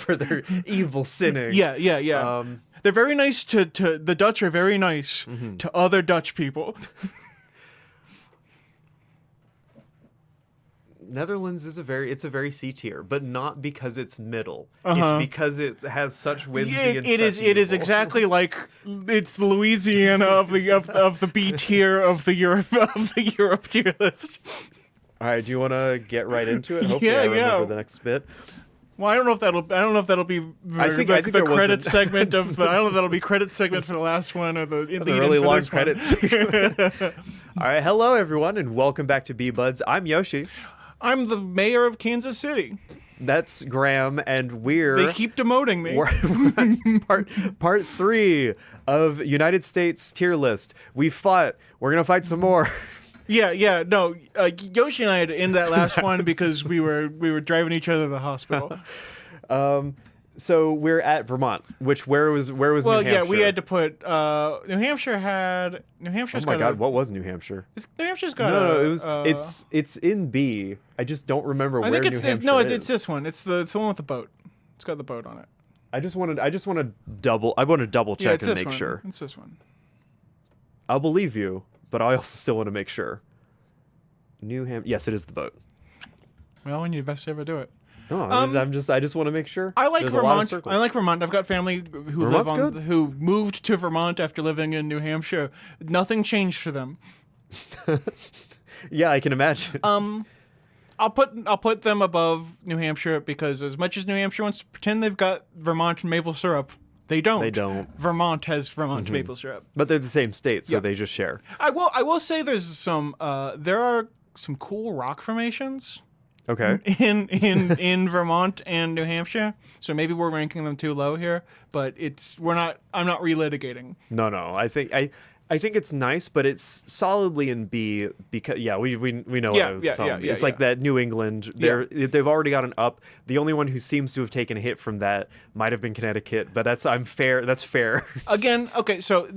for their evil sinning. Yeah. They're very nice to the Dutch are very nice to other Dutch people. Netherlands is a very C tier, but not because it's middle. It's because it has such whimsy and it is evil. exactly like it's the Louisiana of the B tier of the Europe tier list. All right, do you want to get right into it? Hopefully I remember the next bit. Well, I don't know if that'll be the credit segment of I don't know if that'll be credit segment for the last one or the That's a really long credit segment. All right, hello everyone and welcome back to B-Buds. I'm Yoshi. I'm the mayor of Kansas City. That's Graham, and They keep demoting me. We're part 3 of United States tier list. We fought. We're gonna fight some more. Yeah. No, Yoshi and I had to end that last one because we were driving each other to the hospital. So we're at Vermont. Where was New Hampshire? Well, yeah, we had to put New Hampshire's Oh my God, what was New Hampshire? New Hampshire's got No, it was it's in B. I just don't remember where New Hampshire is. It's this one. It's the one with the boat. It's got the boat on it. I want to double check and make sure. It's this one. I'll believe you, but I also still want to make sure. New Hampshire. Yes, it is the boat. Well, when you best ever do it. No, I just want to make sure. I like Vermont. I like Vermont. I've got family who moved to Vermont after living in New Hampshire. Nothing changed for them. Yeah, I can imagine. I'll put them above New Hampshire because as much as New Hampshire wants to pretend they've got Vermont maple syrup, they don't. They don't. Vermont has Vermont maple syrup. But they're the same state, so they just share. I will say there are some cool rock formations. Okay. In Vermont and New Hampshire, so maybe we're ranking them too low here, but I'm not relitigating. No. I think it's nice, but it's solidly in B because we know. It's like that New England. They've already got an up. The only one who seems to have taken a hit from that might have been Connecticut, but that's fair. Again, okay, so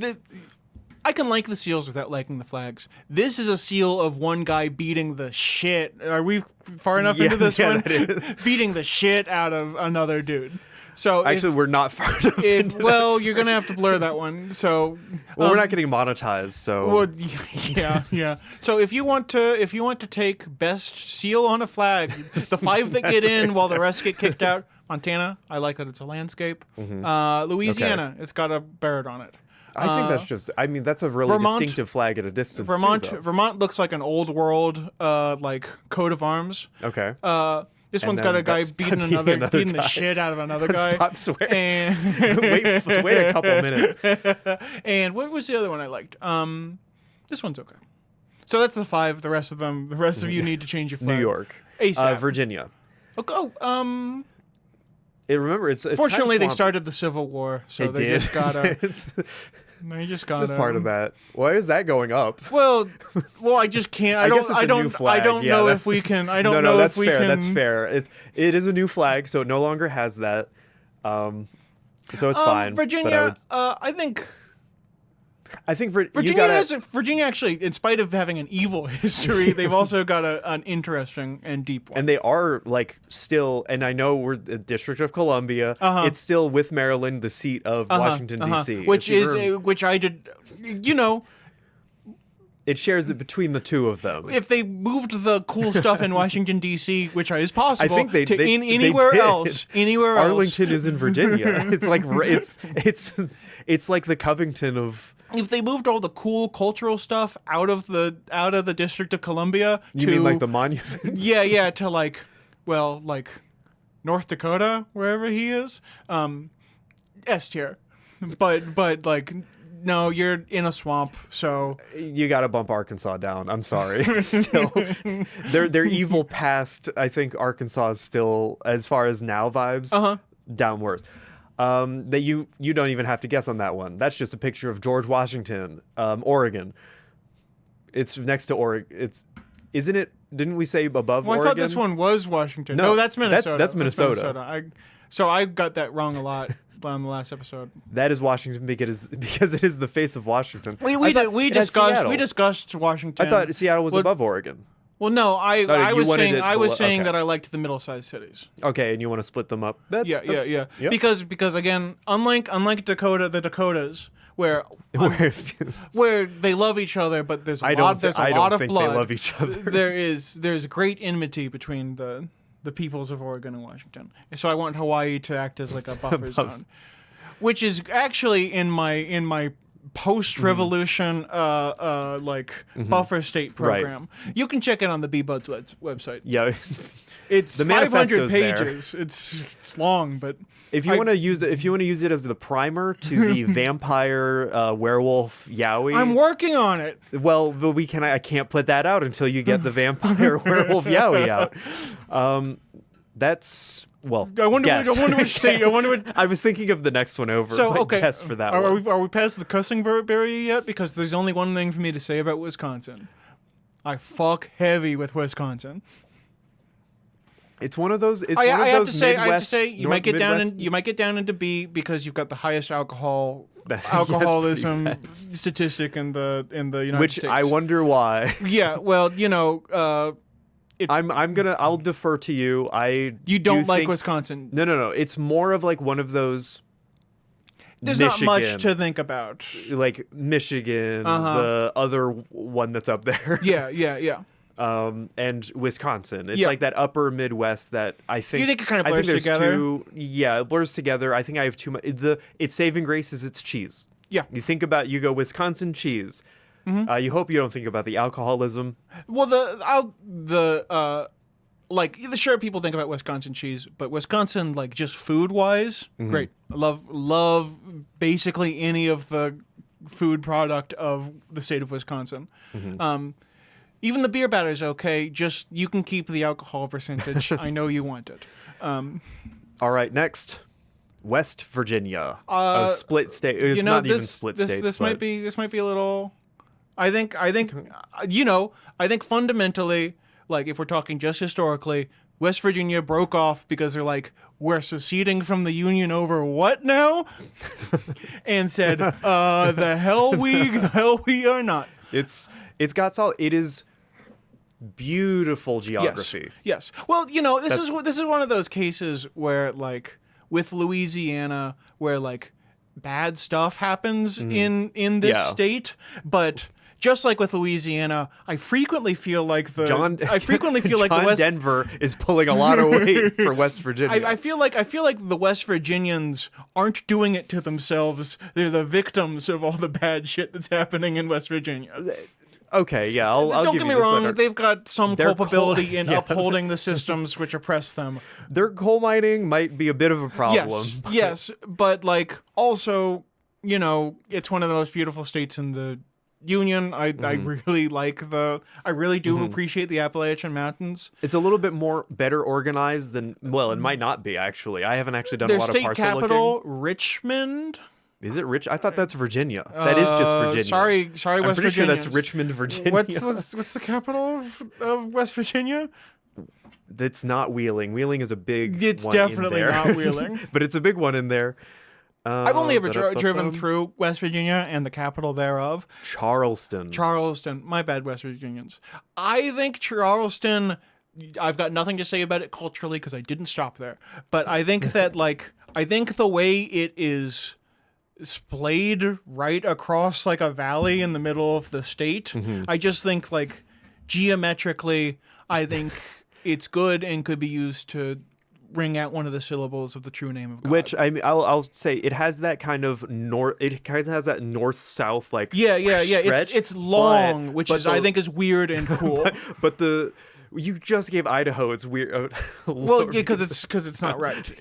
I can like the seals without liking the flags. This is a seal of one guy beating the shit. Are we far enough into this one? That is. Beating the shit out of another dude. So actually, we're not far enough into that. You're gonna have to blur that one. So we're not getting monetized. So yeah. So if you want to take best seal on a flag, the 5 that get in while the rest get kicked out. Montana, I like that it's a landscape. Louisiana, It's got a bird on it. I think that's just. I mean, that's a really distinctive flag at a distance. Vermont looks like an old world, like coat of arms. Okay. This one's got a guy beating the shit out of another guy. Stop swearing. Wait a couple minutes. And what was the other one I liked? This one's okay. So that's the 5. The rest of you need to change your flag. New York, ASAP. Virginia. Remember, it's fortunately they started the Civil War, so just gotta. They just got part of that. Why is that going up? Well, I just can't. I don't know if we can. I don't know if we can. That's fair. It is a new flag, so it no longer has that. So it's fine. Virginia, I think Virginia actually, in spite of having an evil history, they've also got an interesting and deep one. And they are still, and I know we're the District of Columbia. It's still with Maryland, the seat of Washington D.C., which I did. It shares it between the two of them. If they moved the cool stuff in Washington D.C., which is possible, I think anywhere else. Arlington is in Virginia. It's like it's like the Covington of. If they moved all the cool cultural stuff out of the District of Columbia, you mean like the monuments? Yeah, to North Dakota, wherever he is, S tier, but no, you're in a swamp, so you got to bump Arkansas down. I'm sorry, still, they're evil past. I think Arkansas is still, as far as now vibes, down worse. That you don't even have to guess on that one. That's just a picture of George Washington, Oregon. It's next to Oregon. Isn't it? Didn't we say above Oregon? I thought this one was Washington. No, that's Minnesota. That's Minnesota. So I got that wrong a lot on the last episode. That is Washington because it is the face of Washington. We discussed Washington. I thought Seattle was above Oregon. Well, no, I you was wanted saying it I was saying okay. that I liked the middle-sized cities. Okay, and you want to split them up? Yeah. Yep. Because again, unlike the Dakotas, where Where- where they love each other, but there's a I lot don't. there's a I lot don't of think blood. they love each other. There's great enmity between the peoples of Oregon and Washington. So I want Hawaii to act as like a buffer zone, which is actually in my post-revolution buffer state program. You can check it on the B-Buds website. Yeah. It's The 500 manifesto's there. pages. It's long, but If you want to use it as the primer to the vampire werewolf yaoi, I'm working on it. well, but I can't put that out until you get the vampire werewolf yaoi out. That's well. I wonder guess. which state. I wonder what. I was thinking of the next one over. So but okay, guess for that are one. we past the cussing barrier yet? Because there's only one thing for me to say about Wisconsin. I fuck heavy with Wisconsin. It's one of those. It's I one of have those to say, Midwest, you might get Midwest, down into B because you've got the highest That's alcoholism pretty statistic in the United which States. I wonder why. Yeah, well, I'll defer to you. you don't do like think, Wisconsin. No. It's more of like one of those. There's Michigan, not much to think about. like Michigan, the other one that's up there. Yeah. And Wisconsin. It's Yeah. like that upper Midwest that I think. You think it kind of I blurs think there's together? it blurs together. I think I have too much. Its saving grace is its cheese. Yeah. You go Wisconsin cheese. You hope you don't think about the alcoholism. Well, sure, people think about Wisconsin cheese, but Wisconsin, like, just food-wise, great. I love basically any of the food product of the state of Wisconsin. Even the beer batter is okay. Just you can keep the alcohol percentage. I know you want it. All right, next, West Virginia, a split state. It's not even split states. This might be a little. I think fundamentally, like if we're talking just historically, West Virginia broke off because they're like, we're seceding from the Union over what now? And said, the hell we are not. It's got solid. It is beautiful geography. Yes. Well, this is one of those cases where, like, with Louisiana, where like bad stuff happens in this state, but just like with Louisiana, I frequently feel like John the West Denver is pulling a lot of weight for West Virginia. I feel like the West Virginians aren't doing it to themselves. They're the victims of all the bad shit that's happening in West Virginia. Okay, yeah, I'll Don't give get me you this. wrong, they've got some culpability in yeah. upholding the systems which oppress them. Their coal mining might be a bit of a problem. Yes, but like also, it's one of the most beautiful states in the Union. I really I really do appreciate the Appalachian Mountains. It's a little bit better organized than, well, it might not be actually. I haven't actually done Their a lot of state parcel capital, looking. Richmond. Is it Rich? I thought that's Virginia. That is just Virginia. Sorry, I'm West pretty Virginia. sure that's Richmond, Virginia. What's the capital of West Virginia? That's not Wheeling. Wheeling is a big It's one definitely in there. not Wheeling. But it's a big one in there. I've only ever driven through West Virginia and the capital thereof. Charleston. My bad, West Virginians. I think Charleston, I've got nothing to say about it culturally because I didn't stop there. But I think that, I think the way it is splayed right across like a valley in the middle of the state, I just think, like, geometrically, I think it's good and could be used to ring out one of the syllables of the true name of God. Which I'll say it has that kind of north. It kind of has that north-south like stretch, It's long, which I think is weird and cool. But you just gave Idaho. It's weird. Well, because it's not right.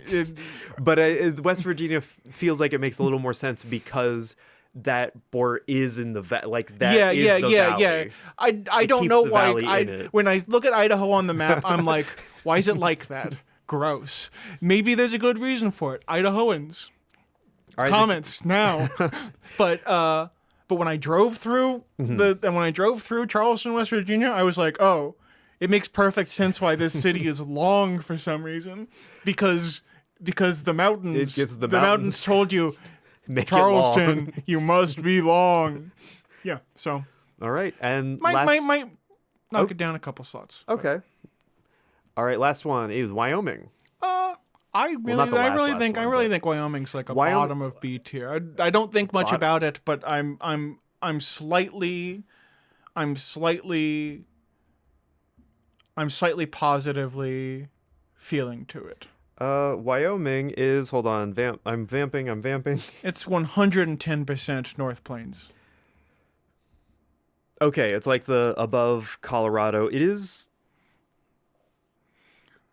But West Virginia feels like it makes a little more sense because that border is in the valley. Yeah. I don't know why. When I look at Idaho on the map, I'm like, why is it like that? Gross. Maybe there's a good reason for it. Idahoans, comments now. But when I drove through Charleston, West Virginia, I was like, oh, it makes perfect sense why this city is long for some reason, because the mountains, the mountains told you, Charleston, you must be long. Yeah. So. All right, and my knock it down a couple slots. Okay. All right, last one is Wyoming. I really think Wyoming's like a bottom of B tier. I don't think much about it, but I'm slightly positively feeling to it. Wyoming is, hold on, I'm vamping. It's 110% North Plains. Okay, it's like the above Colorado. It is.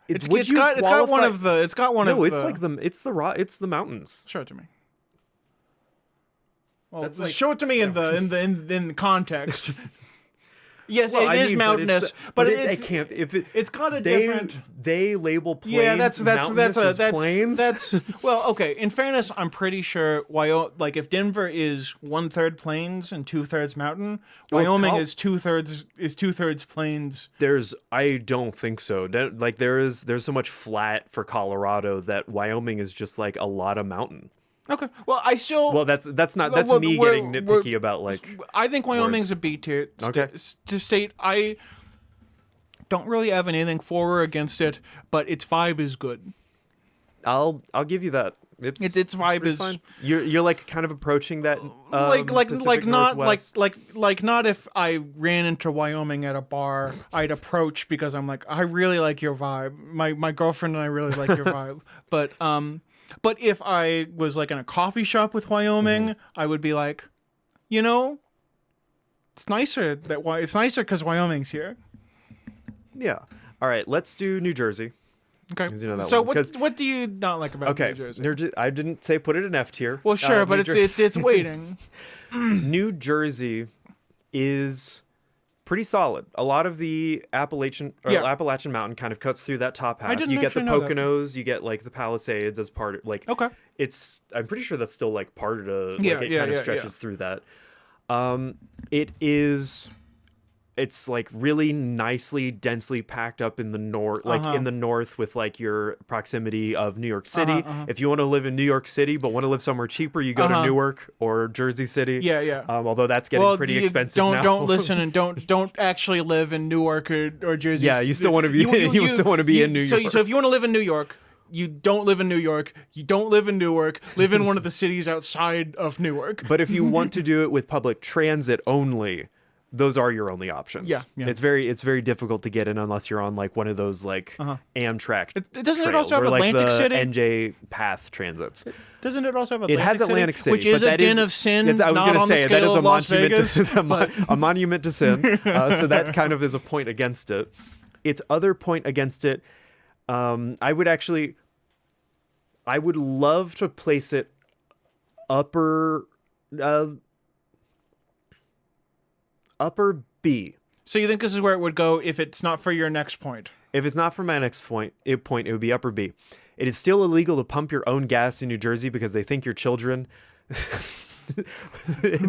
It's got one of the. No, it's like it's the mountains. Show it to me. Well, show it to me in the context. Yes, it is mountainous, but it can't. It's got a different. They label plains. Yeah, that's plains. Well, okay. In fairness, I'm pretty sure like if Denver is 1/3 plains and 2/3 mountain, Wyoming is 2/3 plains. I don't think so. Like there's so much flat for Colorado that Wyoming is just like a lot of mountain. Okay. Well, I still. Well, that's me getting nitpicky about like. I think Wyoming's a B tier. Okay. To state, I don't really have anything for or against it, but its vibe is good. I'll give you that. Its vibe is fine. You're like kind of approaching that. Not if I ran into Wyoming at a bar, I'd approach because I'm like, I really like your vibe. My girlfriend and I really like your vibe, But if I was like in a coffee shop with Wyoming, I would be like, it's nicer because Wyoming's here. Yeah. All right. Let's do New Jersey. Okay. So what do you not like about New Jersey? I didn't say put it in F tier. Well, sure, but it's waiting. New Jersey is pretty solid. A lot of the Appalachian Mountain kind of cuts through that top half. You get the Poconos, you get like the Palisades as part of like. Okay. I'm pretty sure that's still like part of the. It kind of stretches through that. It's like really nicely, densely packed up in the north, in the north with like your proximity of New York City. If you want to live in New York City but want to live somewhere cheaper, you go to Newark or Jersey City. Yeah. Although that's getting pretty expensive now. Don't listen and don't actually live in Newark or Jersey. Yeah, you still want to be. You still want to be in New York. So if you want to live in New York. You don't live in New York. You don't live in Newark. Live in one of the cities outside of Newark. But if you want to do it with public transit only, those are your only options. Yeah. It's very difficult to get in unless you're on like one of those like Amtrak. Doesn't trails, it also have Atlantic like the City? NJ Path transits. Doesn't it also have Atlantic City? It has Atlantic City, which is a den of sin. I was going to say that is a monument a monument to sin. So that kind of is a point against it. Its other point against it, I would love to place it upper B. So you think this is where it would go if it's not for your next point? If it's not for my next point, it would be upper B. It is still illegal to pump your own gas in New Jersey because they think you're children. We're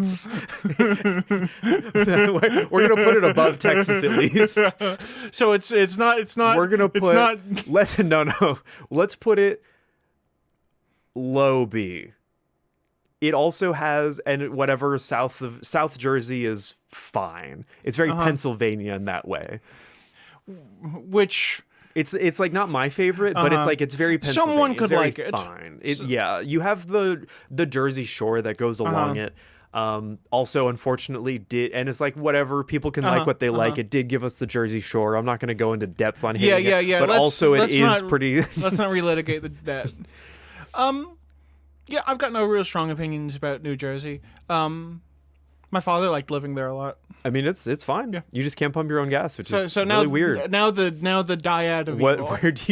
gonna put it above Texas at least. So it's not. We're gonna put. Let's put it low B. It also has, and whatever South Jersey is fine. It's very Pennsylvania in that way. Which it's like not my favorite, but it's very Pennsylvania. Someone could like it. Fine. You have the Jersey Shore that goes along it. Also, unfortunately, and it's like whatever, people can like what they like. It did give us the Jersey Shore. I'm not going to go into depth on hating it, but it is pretty. Let's not relitigate that. Yeah, I've got no real strong opinions about New Jersey. My father liked living there a lot. I mean, it's fine. Yeah. You just can't pump your own gas, which is now, really weird. Now the dyad of evil.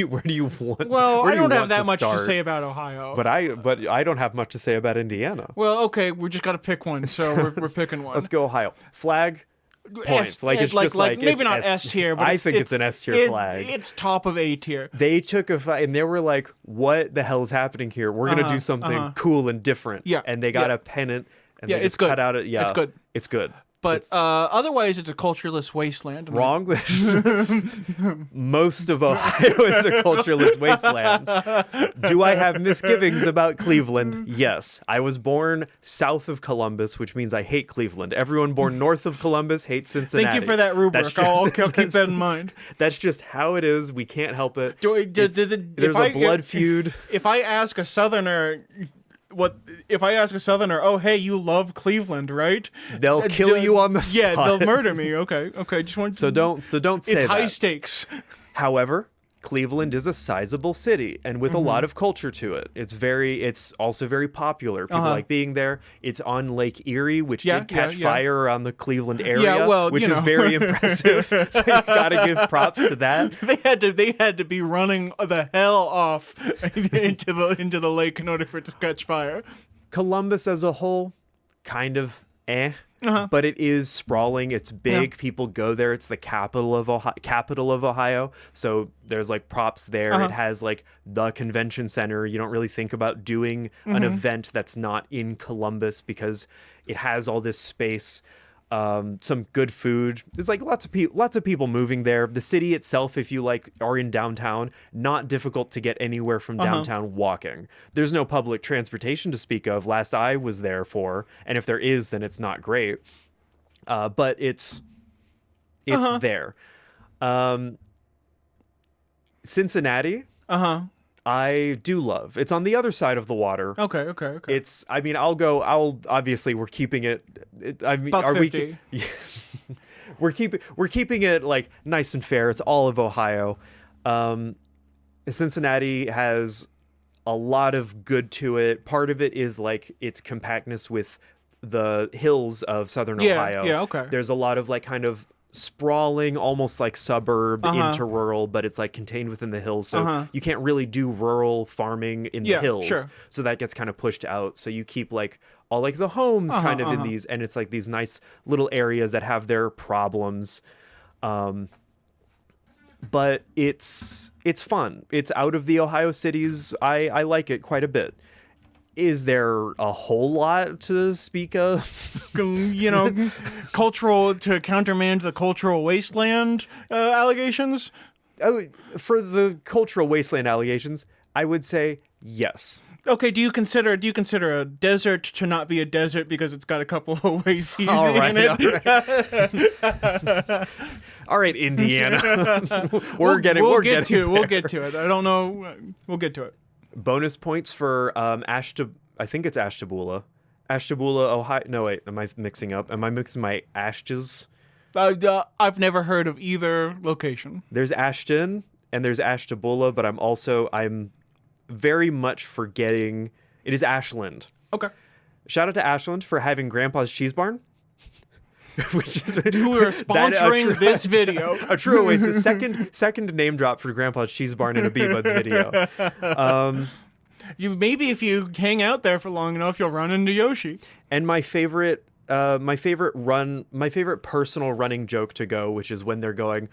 Where do you want? Well, I don't have that much to say about Ohio. But I don't have much to say about Indiana. Well, okay, we just got to pick one, so we're picking one. Let's go Ohio. Flag. Points. Maybe not S tier, but I think it's an S tier flag. It's top of A tier. They took and they were like, "What the hell is happening here? We're gonna do something cool and different." Yeah, and they got a pennant. And it's good. Cut out it's good. It's good. But otherwise, it's a cultureless wasteland. Wrong. Most of Ohio is a cultureless wasteland. Do I have misgivings about Cleveland? Yes. I was born south of Columbus, which means I hate Cleveland. Everyone born north of Columbus hates Cincinnati. Thank you for that rubric. I'll keep that in mind. That's just how it is. We can't help it. There's a blood feud. If I ask a Southerner... oh, hey, you love Cleveland, right? They'll kill you on the spot. Yeah, they'll murder me. Okay. Just want So don't say that. It's high stakes. However, Cleveland is a sizable city and with a lot of culture to it. It's also very popular. People like being there. It's on Lake Erie, which did catch fire around the Cleveland area, which is very impressive. So you gotta give props to that. They had to be running the hell off into the lake in order for it to catch fire. Columbus as a whole, kind of but it is sprawling. It's big. People go there. It's the capital of Ohio. So there's like props there. It has like the convention center. You don't really think about doing an event that's not in Columbus because it has all this space. Some good food. There's like lots of people moving there. The city itself, if you like are in downtown, not difficult to get anywhere from downtown walking. There's no public transportation to speak of. Last I was there for, and if there is, then it's not great. But it's there. Cincinnati. I do love. It's on the other side of the water. Okay. Obviously we're keeping it. $1.50. We're keeping it like nice and fair. It's all of Ohio. Cincinnati has a lot of good to it. Part of it is like its compactness with the hills of southern Ohio. Yeah, okay. There's a lot of like kind of sprawling, almost like suburb into rural, but it's like contained within the hills, so you can't really do rural farming in the hills. Sure. So that gets kind of pushed out. So you keep like all like the homes kind of in these, and it's like these nice little areas that have their problems. But it's fun. It's out of the Ohio cities. I like it quite a bit. Is there a whole lot to speak of? Cultural to countermand the cultural wasteland allegations? For the cultural wasteland allegations, I would say yes. Okay, do you consider a desert to not be a desert because it's got a couple of oases in it? All right, Indiana. We'll get to it. I don't know. We'll get to it. Bonus points for I think it's Ashtabula, Ohio. No, wait, am I mixing up? Am I mixing my Ashtas? I've never heard of either location. There's Ashton and there's Ashtabula, but I'm very much forgetting. It is Ashland. Okay. Shout out to Ashland for having Grandpa's Cheese Barn. Which is who are sponsoring this video. A true oasis. Second name drop for Grandpa's Cheese Barn in a Bee-Buds video. Maybe if you hang out there for long enough, you'll run into Yoshi. And my favorite personal running joke to go, which is when they're going,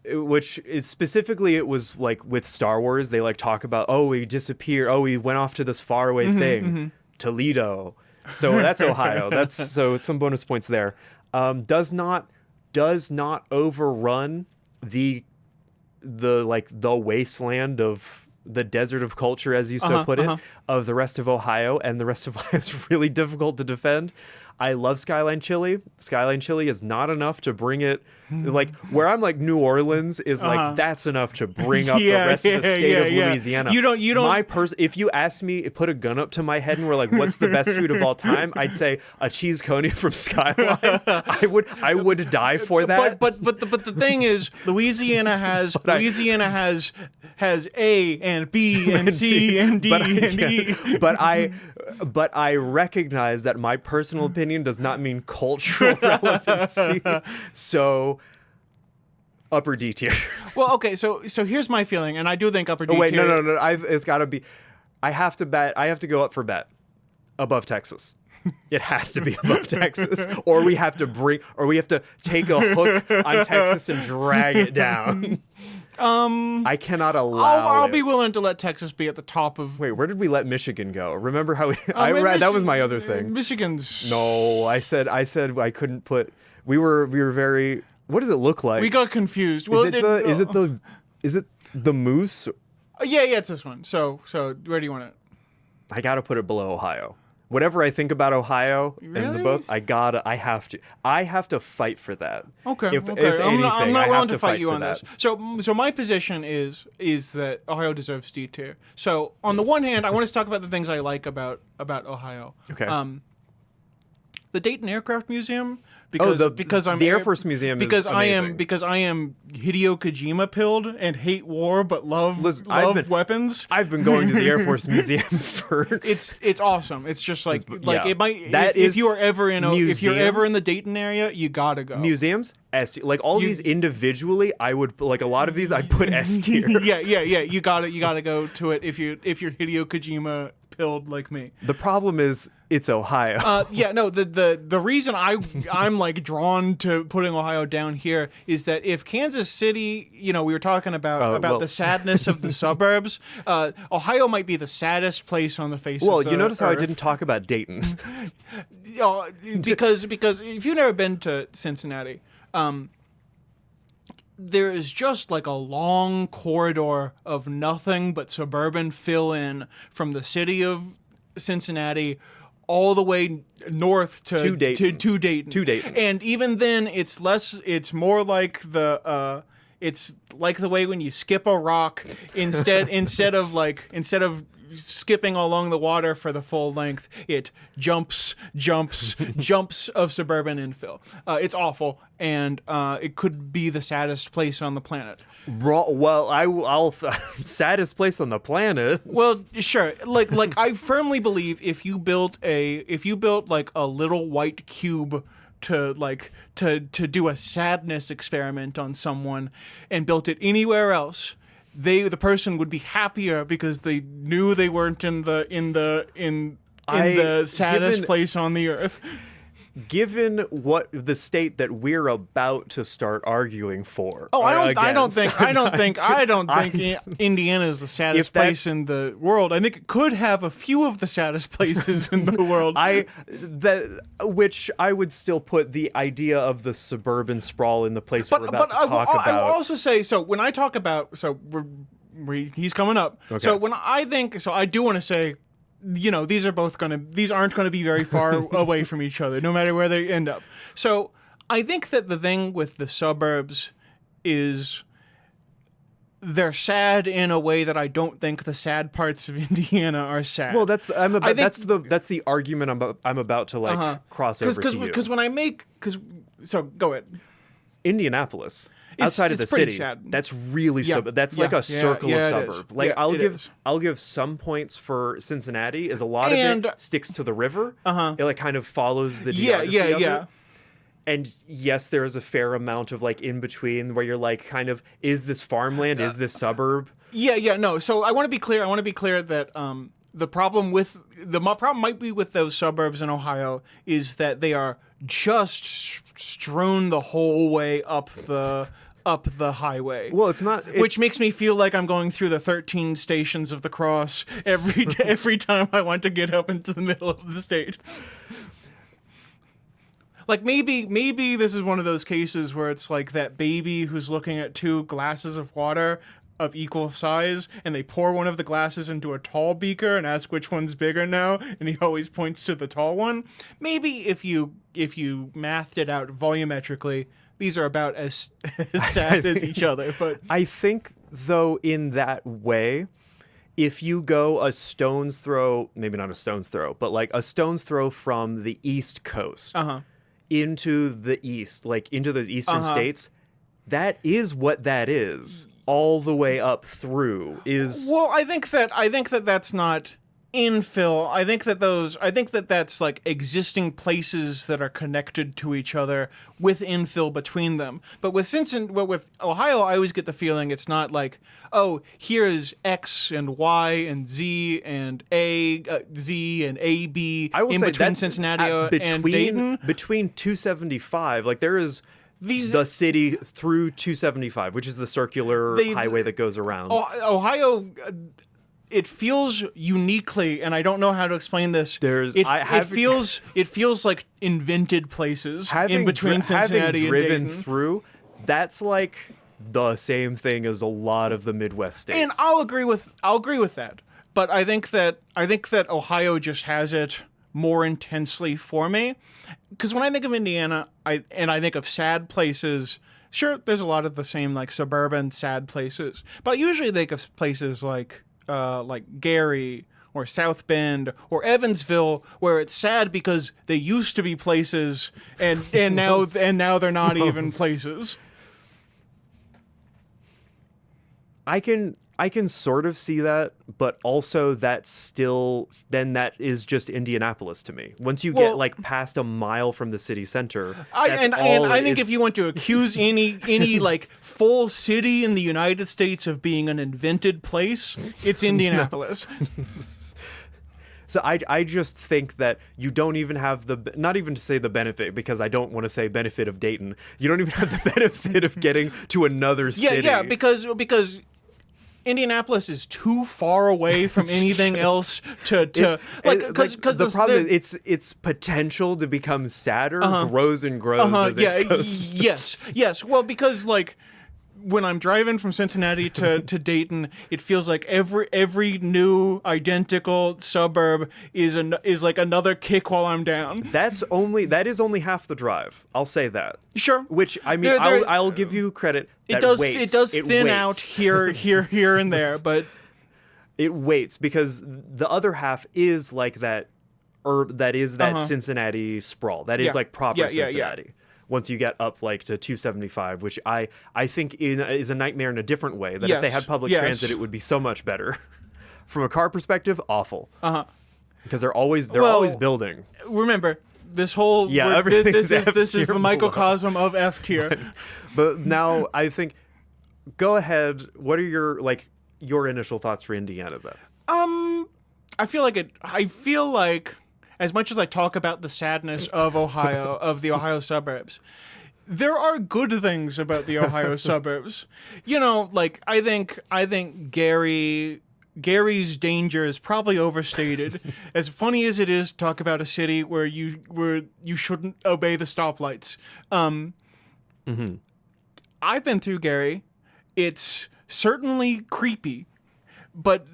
which is specifically, it was like with Star Wars, they like talk about, oh, he disappeared, oh, he went off to this faraway thing, Toledo. So that's Ohio. So some bonus points there. Does not overrun the wasteland of the desert of culture, as you put it, of the rest of Ohio, and the rest of Ohio is really difficult to defend. I love Skyline Chili. Skyline Chili is not enough to bring it, like, where I'm like New Orleans is like, that's enough to bring up the rest of the state of Louisiana. You don't. If you asked me, put a gun up to my head and were like, what's the best food of all time? I'd say a cheese coney from Skyline. I would die for that. But the thing is, Louisiana has A and B and C and D and E. But I recognize that my personal opinion does not mean cultural relevancy. So, upper D tier. Well, okay, so here's my feeling, and I do think upper D tier. Oh wait, no. It's got to be. I have to go up for bet above Texas. It has to be above Texas, or we have to take a hook on Texas and drag it down. I cannot allow I'll it. be willing to let Texas be at the top of. Wait, where did we let Michigan go? Remember how that was my other thing. Michigan's. No, I said I couldn't put. We were very. What does it look like? We got confused. Well, is it the moose? Yeah, it's this one. So where do you want it? I gotta put it below Ohio. Whatever I think about Ohio and the both, I have to fight for that. Okay. If I'm not anything, I willing have to fight you on that. this. So my position is that Ohio deserves D tier. So on the one hand, I want to talk about the things I like about Ohio. Okay. The Dayton Aircraft Museum, because I'm the Air Force Museum because is I amazing. am Hideo Kojima pilled and hate war but love weapons. I've been going to the Air Force Museum for It's awesome. It's just like yeah. it might That if is you are ever if you're ever museums? in the Dayton area, you gotta go. museums. Like all these individually, I would like a lot of these. I put S tier. yeah. You gotta go to it if you're Hideo Kojima pilled like me. The problem is it's Ohio. The reason I'm like drawn to putting Ohio down here is that if Kansas City, we were talking about the sadness of the suburbs, Ohio might be the saddest place on the face of the you notice how I earth. didn't talk about Dayton. because if you've never been to Cincinnati, there is just like a long corridor of nothing but suburban fill-in from the city of Cincinnati all the way north to Dayton. To Dayton. And even then, it's more like it's like the way when you skip a rock instead of skipping along the water for the full length, it jumps of suburban infill. It's awful, and it could be the saddest place on the planet. Well, I'll saddest place on the planet. Well, sure. Like I firmly believe if you built like a little white cube to do a sadness experiment on someone and built it anywhere else, the person would be happier because they knew they weren't in the saddest place on the earth. Given what the state that we're about to start arguing for. Oh, I don't think Indiana is the saddest place in the world. I think it could have a few of the saddest places in the world. Which I would still put the idea of the suburban sprawl in the place we're about to talk about. I will also say, so when I talk about, he's coming up. Okay. So when I think, I do want to say, these aren't gonna be very far away from each other, no matter where they end up. So I think that the thing with the suburbs is they're sad in a way that I don't think the sad parts of Indiana are sad. Well, that's the argument I'm about to cross over to you. Because go ahead. Indianapolis. Outside of the city, sad. that's really that's like a circle of suburb. Like I'll give some points for Cincinnati, as a lot of it sticks to the river. It like kind of follows the geography of it. And yes, there is a fair amount of like in between where you're like kind of, is this farmland? Is this suburb? No. So I want to be clear. That the problem might be with those suburbs in Ohio is that they are just strewn the whole way up the highway. Well, it's not, which makes me feel like I'm going through the 13 stations of the cross every time I want to get up into the middle of the state. Like maybe this is one of those cases where it's like that baby who's looking at two glasses of water of equal size, and they pour one of the glasses into a tall beaker and ask which one's bigger now, and he always points to the tall one. Maybe if you mathed it out volumetrically, these are about as sad as each other. But I think, though, in that way, if you go a stone's throw, maybe not a stone's throw, but like a stone's throw from the East Coast into the East, like into the eastern states, that is what that is. All the way up through is. Well, I think that that's not infill. I think that that's like existing places that are connected to each other with infill between them. But with Ohio, I always get the feeling it's not like, oh, here is X and Y and Z and Z and AB I will in say between Cincinnati and Dayton. Between 275, like there is the city through 275, which is the circular highway that goes around. Ohio, it feels uniquely, and I don't know how to explain this. It feels like invented places in between Cincinnati and Dayton. Through, that's like the same thing as a lot of the Midwest states. And I'll agree with that. But I think that Ohio just has it more intensely for me. Because when I think of Indiana, I think of sad places. Sure, there's a lot of the same like suburban sad places, but I usually think of places like Gary or South Bend or Evansville, where it's sad because they used to be places and now they're not even places. I can sort of see that, but also that is just Indianapolis to me. Once you get like past a mile from the city center, I think if you want to accuse any like full city in the United States of being an invented place, it's Indianapolis. So I just think that you don't even have not even to say the benefit, because I don't want to say benefit of Dayton. You don't even have the benefit of getting to another city. Yeah, because Indianapolis is too far away from anything else to because the problem is its potential to become sadder grows and grows. As it goes. Yes. Well, because like when I'm driving from Cincinnati to Dayton, it feels like every new identical suburb is like another kick while I'm down. That is only half the drive. I'll say that. Sure. Which I mean, I'll give you credit. It does thin out here and there, but it waits because the other half is like that. That is that Cincinnati sprawl. That is like proper Cincinnati. Yeah. Once you get up like to 275, which I think is a nightmare in a different way. That if they had public transit, it would be so much better. From a car perspective, awful. Because they're always building. Remember, this whole this is the microcosm of F tier. Right. But now I think, go ahead. What are your initial thoughts for Indiana then? I feel like as much as I talk about the sadness of Ohio, of the Ohio suburbs, there are good things about the Ohio suburbs. You know, like I think Gary's danger is probably overstated. As funny as it is to talk about a city where you shouldn't obey the stoplights. I've been through Gary. It's certainly creepy, but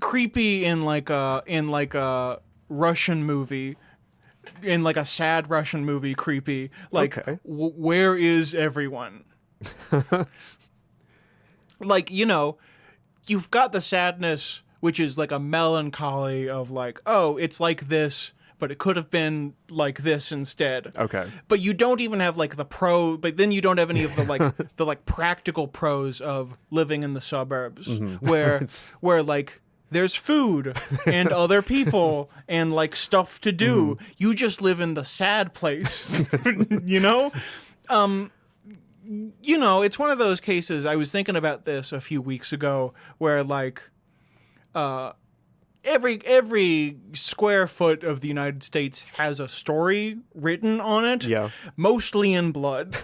creepy in like a Russian movie, in like a sad Russian movie, creepy. Like, where is everyone? Like, you know, you've got the sadness, which is like a melancholy of like, oh, it's like this, but it could have been like this instead. Okay. But you don't even have like but then you don't have any of the like the like practical pros of living in the suburbs, where like there's food and other people and like stuff to do. You just live in the sad place, you know? You know, it's one of those cases. I was thinking about this a few weeks ago where like every square foot of the United States has a story written on it, mostly in blood.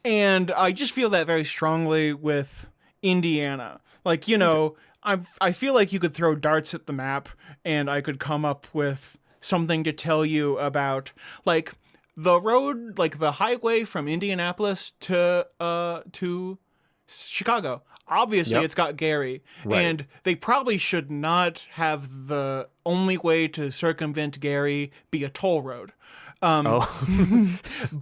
And I just feel that very strongly with Indiana. Like, you know, I feel like you could throw darts at the map and I could come up with something to tell you about like the road, like the highway from Indianapolis to Chicago. Obviously, it's got Gary, and they probably should not have the only way to circumvent Gary be a toll road.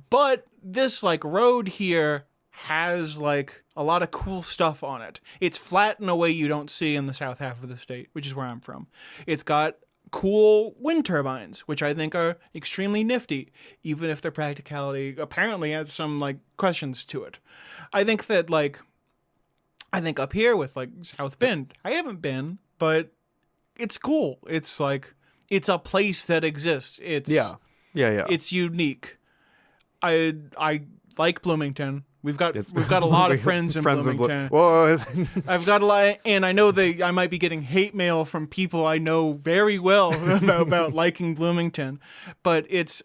But this like road here has like a lot of cool stuff on it. It's flat in a way you don't see in the south half of the state, which is where I'm from. It's got cool wind turbines, which I think are extremely nifty, even if their practicality apparently has some like questions to it. I think up here with like South Bend, I haven't been, but it's cool. It's like it's a place that exists. It's It's unique. I like Bloomington. We've got a lot of friends in Bloomington. I've got a lot, and I know I might be getting hate mail from people I know very well about liking Bloomington, but it's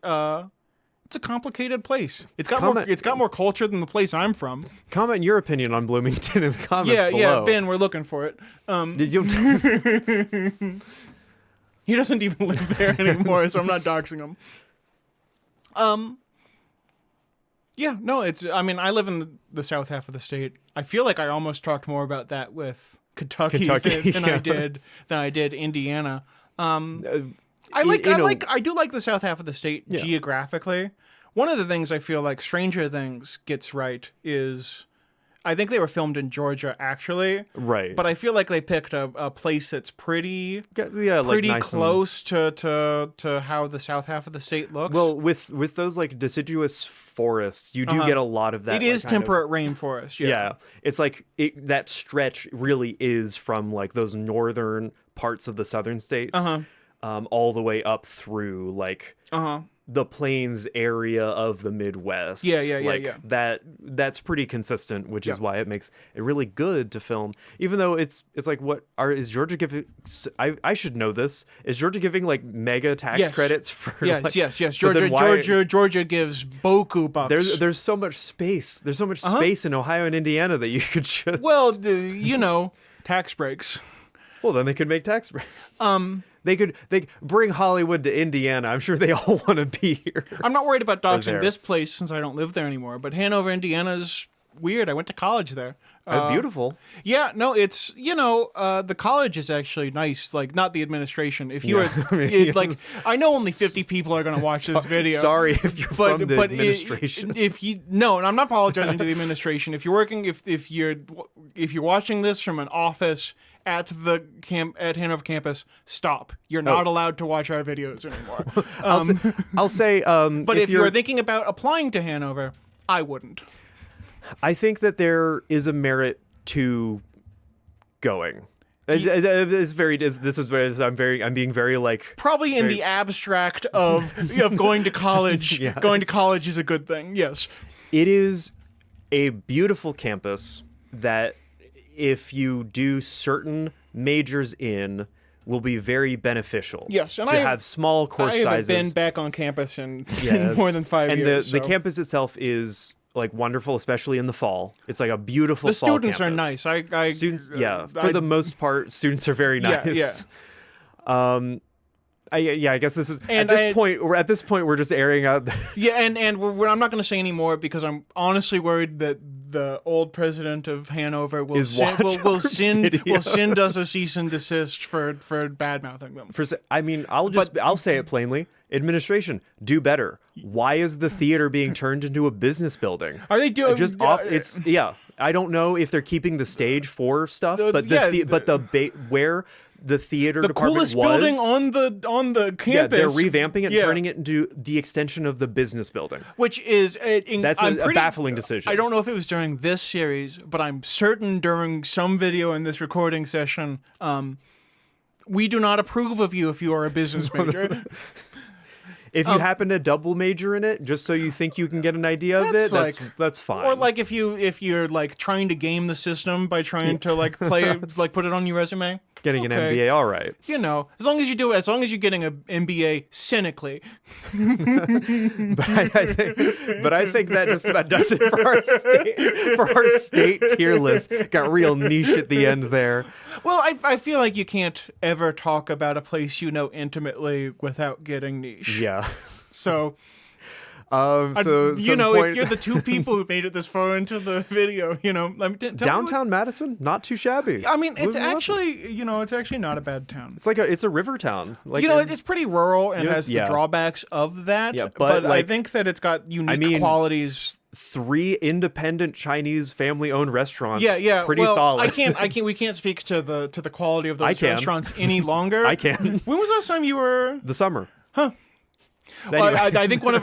It's a complicated place. It's got more culture than the place I'm from. Comment your opinion on Bloomington in the comments below. Yeah, Ben, we're looking for it. Did you? He doesn't even live there anymore, so I'm not doxing him. Yeah, no, I mean, I live in the south half of the state. I feel like I almost talked more about that with Kentucky than I did Indiana. I do like the south half of the state geographically. One of the things I feel like Stranger Things gets right is, I think they were filmed in Georgia actually, right? But I feel like they picked a place that's pretty nice close to how the south half of the state looks. Well, with those like deciduous forests, you do get a lot of that. It is temperate rainforest. Yeah, it's like that stretch really is from like those northern parts of the southern states, all the way up through like the plains area of the Midwest. Yeah. That's pretty consistent, which is why it makes it really good to film. Even though it's like, is Georgia giving? I should know this. Is Georgia giving like mega tax credits for? Yes. Georgia gives boku bucks. There's so much space. There's so much space in Ohio and Indiana that you could just. Well, tax breaks. Well, then they could make tax breaks. They bring Hollywood to Indiana. I'm sure they all want to be here. I'm not worried about doxing this place since I don't live there anymore. But Hanover, Indiana's weird. I went to college there. Beautiful. Yeah, no, it's the college is actually nice. Like, not the administration. If you I know only 50 people are going to watch this video. Sorry if you're from the administration. And I'm not apologizing to the administration. If you're working, if you're watching this from an office at Hanover campus, stop. You're not allowed to watch our videos anymore. I'll say. But if you're thinking about applying to Hanover, I wouldn't. I think that there is a merit to going. I'm being very like probably in the abstract of going to college. Going to college is a good thing. Yes, it is a beautiful campus that, if you do certain majors in, will be very beneficial. Yes, and to have small course sizes. I haven't been back on campus in more than 5 years. And the campus itself is like wonderful, especially in the fall. It's like a beautiful fall campus. The students are nice. Students, for the most part, students are very nice. I guess this is at this point we're just airing out. And I'm not going to say any more because I'm honestly worried that the old president of Hanover will send us a cease and desist for bad mouthing them. I'll say it plainly. Administration, do better. Why is the theater being turned into a business building? Are they doing I don't know if they're keeping the stage for stuff, where the theater the department coolest building on the campus. Yeah, they're revamping it, turning it into the extension of the business building, which is that's a baffling decision. I don't know if it was during this series, but I'm certain during some video in this recording session, we do not approve of you if you are a business major. If you happen to double major in it, just so you think you can get an idea of it, that's fine. Or like if you're like trying to game the system by trying to like play like put it on your resume. Getting an MBA, all right. As long as you're getting an MBA cynically. but I think that just about does it for our state tier list. Got real niche at the end there. Well, I feel like you can't ever talk about a place you know intimately without getting niche. Yeah. So. If you're the two people who made it this far into the video, downtown Madison, not too shabby. I mean, it's actually not a bad town. It's a river town. It's pretty rural and has the drawbacks of that. Yeah, but I think that it's got unique qualities. 3 independent Chinese family-owned restaurants. Yeah. Pretty solid. We can't speak to the quality of those restaurants any longer. I can. When was the last time you were? The summer. Huh. Anyway. Well,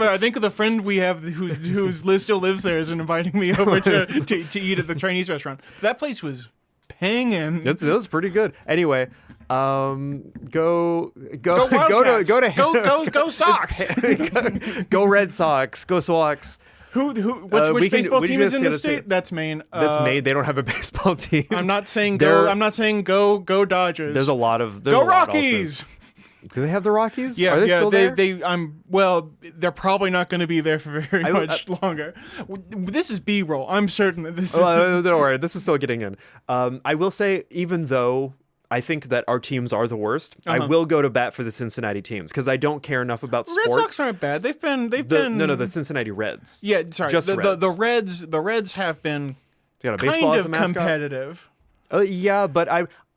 I think the friend we have whose still lives there is inviting me over to eat at the Chinese restaurant. That place was panging. That was pretty good. Anyway, go Sox. Go Red Sox. Go Sox. Which baseball team is in the state? That's Maine. That's Maine. They don't have a baseball team. I'm not saying go. I'm not saying go Dodgers. There's a lot of go Rockies. Do they have the Rockies? Yeah, Are they still there? They're probably not going to be there for very much longer. This is B-roll. I'm certain that this is. Don't worry, this is still getting in. I will say, even though I think that our teams are the worst, I will go to bat for the Cincinnati teams because I don't care enough about sports. Red Sox aren't bad. They've been the Cincinnati Reds. Yeah, sorry. Just Reds. The Reds have been got a baseball kind as a of mascot? Competitive. Yeah, but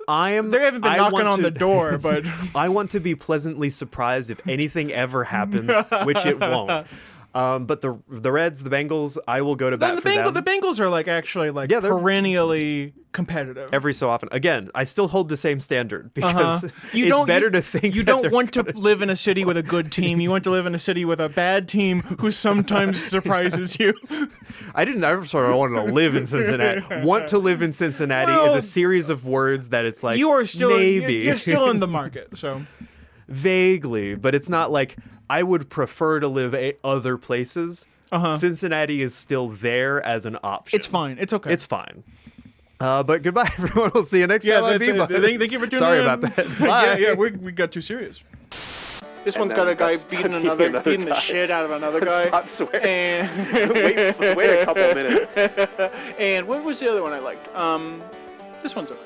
I am. They haven't been knocking on the door, but I want to be pleasantly surprised if anything ever happens, which it won't. But the Reds, the Bengals, I will go to bat for them. The Bengals are actually perennially competitive. Every so often. Again, I still hold the same standard because it's better to think you don't want to live in a city with a good team. You want to live in a city with a bad team who sometimes surprises you. I didn't ever sort of want to live in Cincinnati. Want to live in Cincinnati is a series of words that it's like you are still maybe you're still in the market, so vaguely, but it's not like I would prefer to live other places. Cincinnati is still there as an option. It's fine. It's okay. It's fine. But goodbye, everyone. We'll see you next time. Thank you for tuning in. Sorry about that. Bye. We got too serious. This one's got a guy beating the shit out of another guy. Stop swearing. Wait a couple minutes. And what was the other one I liked? This one's okay.